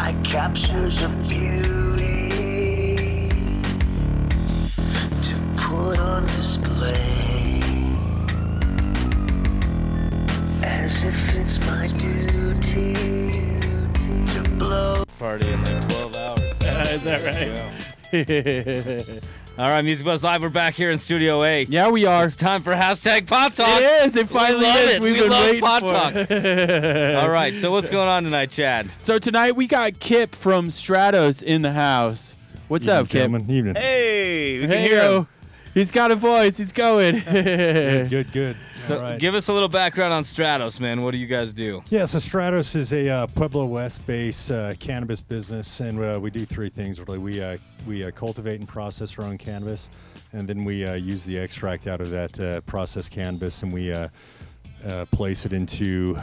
I capture the beauty to put on display, as if it's my duty to blow. Party in like 12 hours. Is that right? Yeah. All right, Music Buzz Live. We're back here in Studio A. Yeah, we are. It's time for hashtag PotTalk. It is. It finally is. We We've been love waiting PotTalk. for it. All right, so what's going on tonight, Chad? So tonight we got Kip from Stratos in the house. What's up, Kip? Evening. Hey, we can Hey, hear him. yo. He's got a voice. He's going. Good. So All right. give us a little background on Stratos, man. What do you guys do? Yeah, so Stratos is a Pueblo West-based cannabis business, and we do three things really. We cultivate and process our own cannabis, and then we use the extract out of that processed cannabis, and we place it into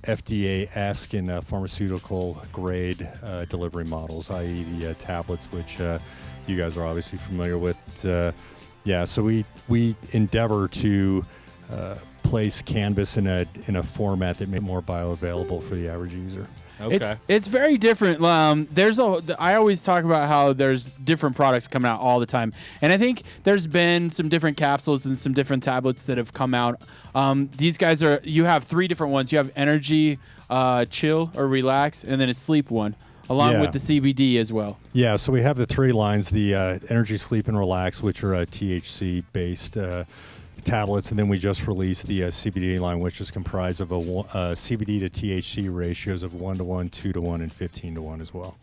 FDA-esque and pharmaceutical-grade delivery models, i.e. the tablets, which you guys are obviously familiar with. Yeah, so we endeavor to place cannabis in a format that makes it more bioavailable for the average user. Okay. It's very different. I always talk about how there's different products coming out all the time, and I think there's been some different capsules and some different tablets that have come out. These guys you have three different ones. You have energy, chill or relax, and then a sleep one, along with the CBD as well. Yeah, so we have the three lines: the energy, sleep, and relax, which are THC-based tablets, and then we just released the CBD line, which is comprised of a CBD to THC ratios of 1:1, 2:1, and 15:1 as well.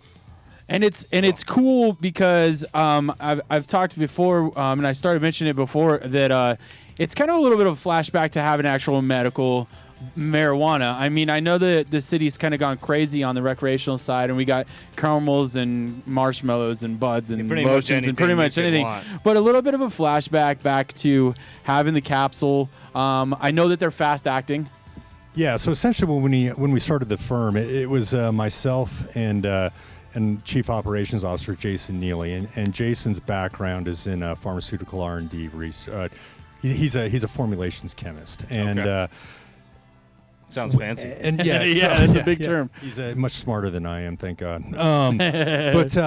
And it's cool because I've talked before, and I started mentioning it before that it's kind of a little bit of a flashback to having actual medical marijuana. I mean, I know that the city's kind of gone crazy on the recreational side, and we got caramels and marshmallows and buds and lotions and pretty much anything. But a little bit of a flashback back to having the capsule. I know that they're fast acting. Yeah, so essentially when we started the firm, it was myself and Chief Operations Officer Jason Neely, and Jason's background is in pharmaceutical R&D research. He's a formulations chemist, and. Okay. Sounds fancy. And yeah, that's a big term. He's much smarter than I am, thank God. But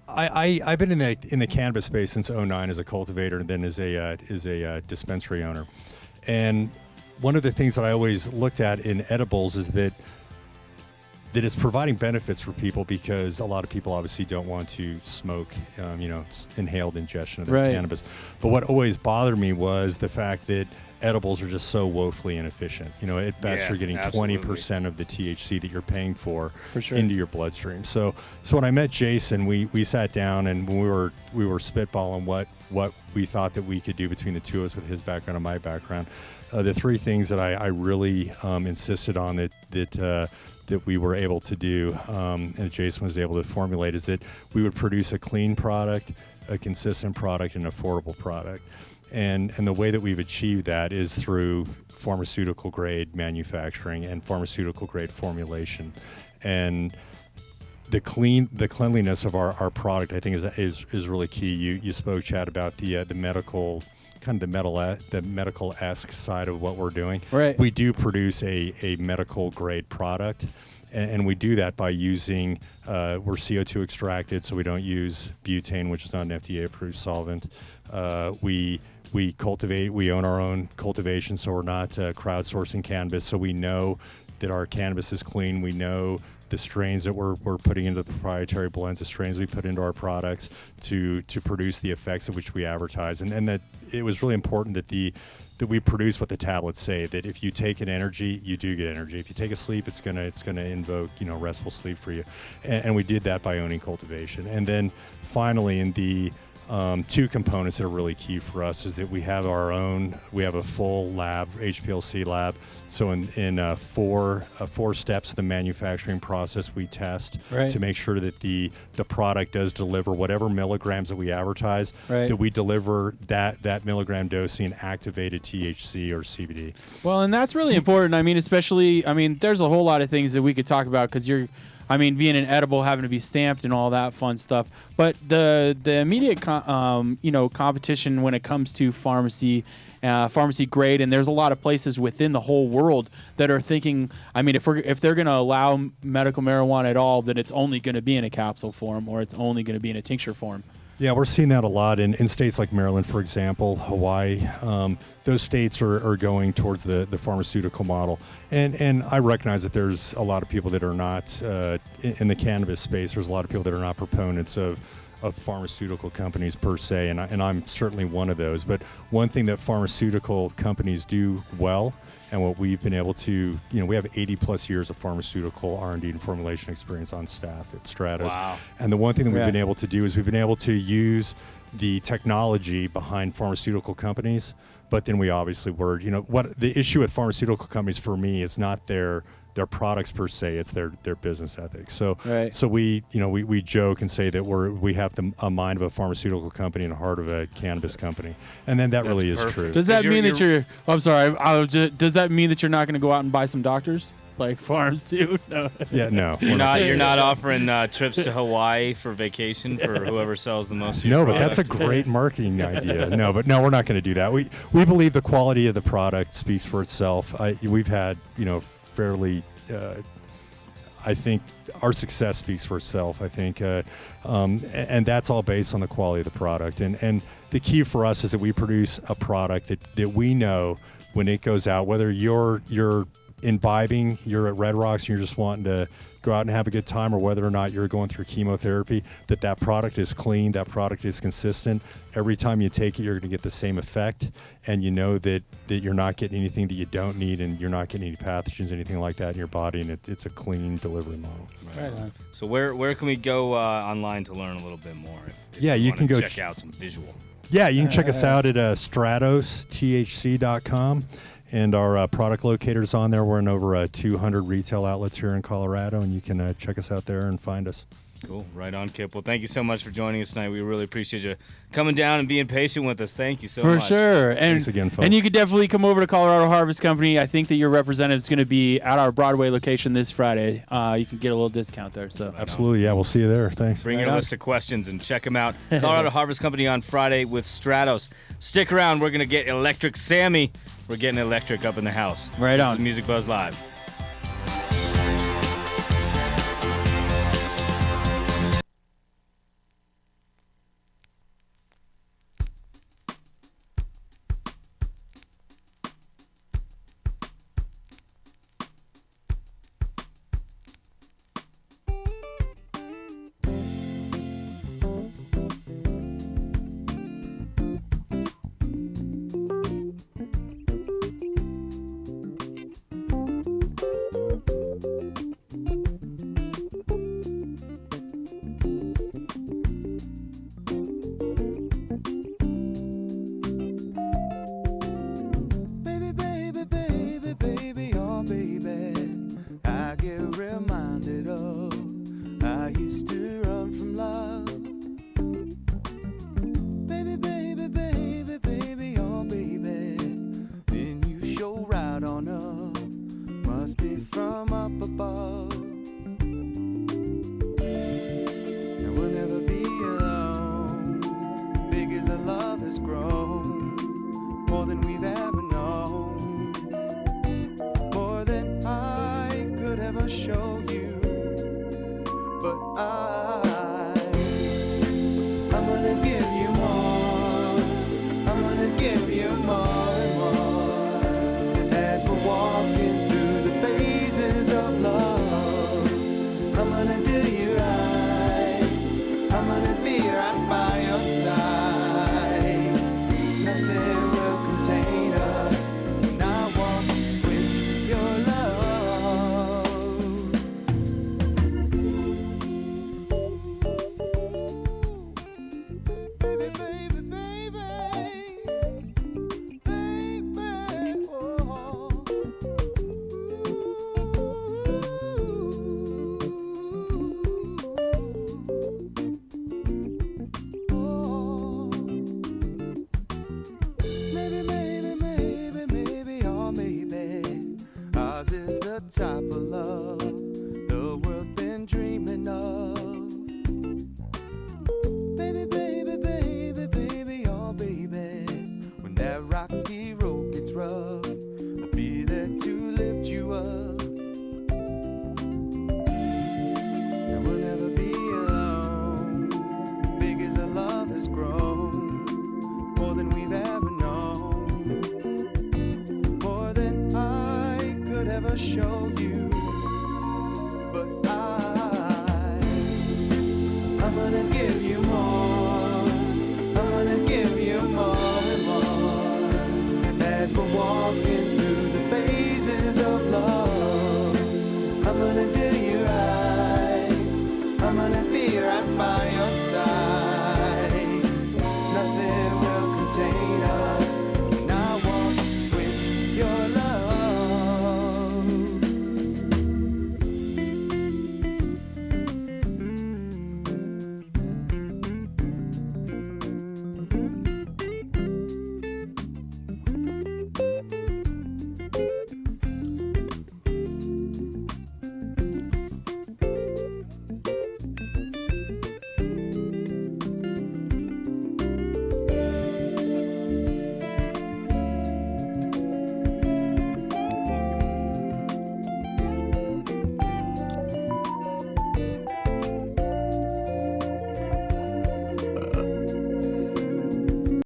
I've been in the cannabis space since '09 as a cultivator, and then as a dispensary owner. And one of the things that I always looked at in edibles is that it's providing benefits for people, because a lot of people obviously don't want to smoke, inhaled ingestion of their cannabis. But what always bothered me was the fact that edibles are just so woefully inefficient. At best you're getting 20% of the THC that you're paying for sure. into your bloodstream. So when I met Jason, we sat down, and we were spitballing what we thought that we could do between the two of us with his background and my background. The three things that I really insisted on that we were able to do, and Jason was able to formulate, is that we would produce a clean product, a consistent product, and an affordable product. And the way that we've achieved that is through pharmaceutical grade manufacturing and pharmaceutical grade formulation. And the cleanliness of our product, I think, is really key. You spoke, Chad, about the medical, kind of the medical-esque side of what we're doing. Right. We do produce a medical grade product, and we do that by using we're CO2 extracted, so we don't use butane, which is not an FDA approved solvent. We cultivate, we own our own cultivation, so we're not crowdsourcing cannabis, so we know that our cannabis is clean. We know the strains that we're putting into the proprietary blends, the strains we put into our products to produce the effects of which we advertise, and that it was really important that we produce what the tablets say, that if you take an energy, you do get energy. If you take a sleep, it's gonna invoke restful sleep for you, and we did that by owning cultivation. And then finally, in the two components that are really key for us is that we have a full lab, HPLC lab. So in four steps of the manufacturing process, we test to make sure that the product does deliver whatever milligrams that we advertise, that we deliver that milligram dosing in activated THC or CBD. Well, and that's really important. I mean, especially, there's a whole lot of things that we could talk about, because being an edible, having to be stamped and all that fun stuff. But the immediate competition when it comes to pharmacy pharmacy grade, and there's a lot of places within the whole world that are thinking, I mean, if they're going to allow medical marijuana at all, then it's only going to be in a capsule form, or it's only going to be in a tincture form. Yeah, we're seeing that a lot in states like Maryland, for example, Hawaii. Those states are going towards the pharmaceutical model. And I recognize that there's a lot of people that are not in the cannabis space. There's a lot of people that are not proponents of pharmaceutical companies per se, and I'm certainly one of those. But one thing that pharmaceutical companies do well, and what we've been able to, we have 80 plus years of pharmaceutical R&D and formulation experience on staff at Stratos. Wow. And the one thing that we've been able to do is we've been able to use the technology behind pharmaceutical companies, but then we obviously what the issue with pharmaceutical companies for me is not their products per se, it's their business ethics. So so we joke and say that we have a mind of a pharmaceutical company and a heart of a cannabis company, and then that really is true. Does that mean that you're I'm sorry, does that mean that you're not going to go out and buy some doctors like farms too? No. Yeah, no. You're not offering trips to Hawaii for vacation for whoever sells the most of your but product? that's a great marketing idea. No, we're not going to do that. We believe the quality of the product speaks for itself. We've had fairly I think our success speaks for itself. I think and that's all based on the quality of the product, and the key for us is that we produce a product that we know when it goes out, whether you're imbibing, you're at Red Rocks and you're just wanting to go out and have a good time, or whether or not you're going through chemotherapy, that product is clean, that product is consistent. Every time you take it, you're going to get the same effect, and you know that you're not getting anything that you don't need, and you're not getting any pathogens, anything like that in your body, and it's a clean delivery model. Right on. So where can we go online to learn a little bit more? If you can go check out some visual. Yeah, you can check us out at stratosthc.com. And our product locator's on there. We're in over 200 retail outlets here in Colorado, and you can check us out there and find us. Cool. Right on, Kip. Well, thank you so much for joining us tonight. We really appreciate you coming down and being patient with us. Thank you so much. For sure. And, thanks again, folks. And you could definitely come over to Colorado Harvest Company. I think that your representative is going to be at our Broadway location this Friday. You can get a little discount there. So absolutely. Yeah, we'll see you there. Thanks. Bring your list of questions and check them out. Colorado Harvest Company on Friday with Stratos. Stick around. We're going to get Electric Sammy. We're getting electric up in the house. Right on. This is Music Buzz Live. Must be from up above.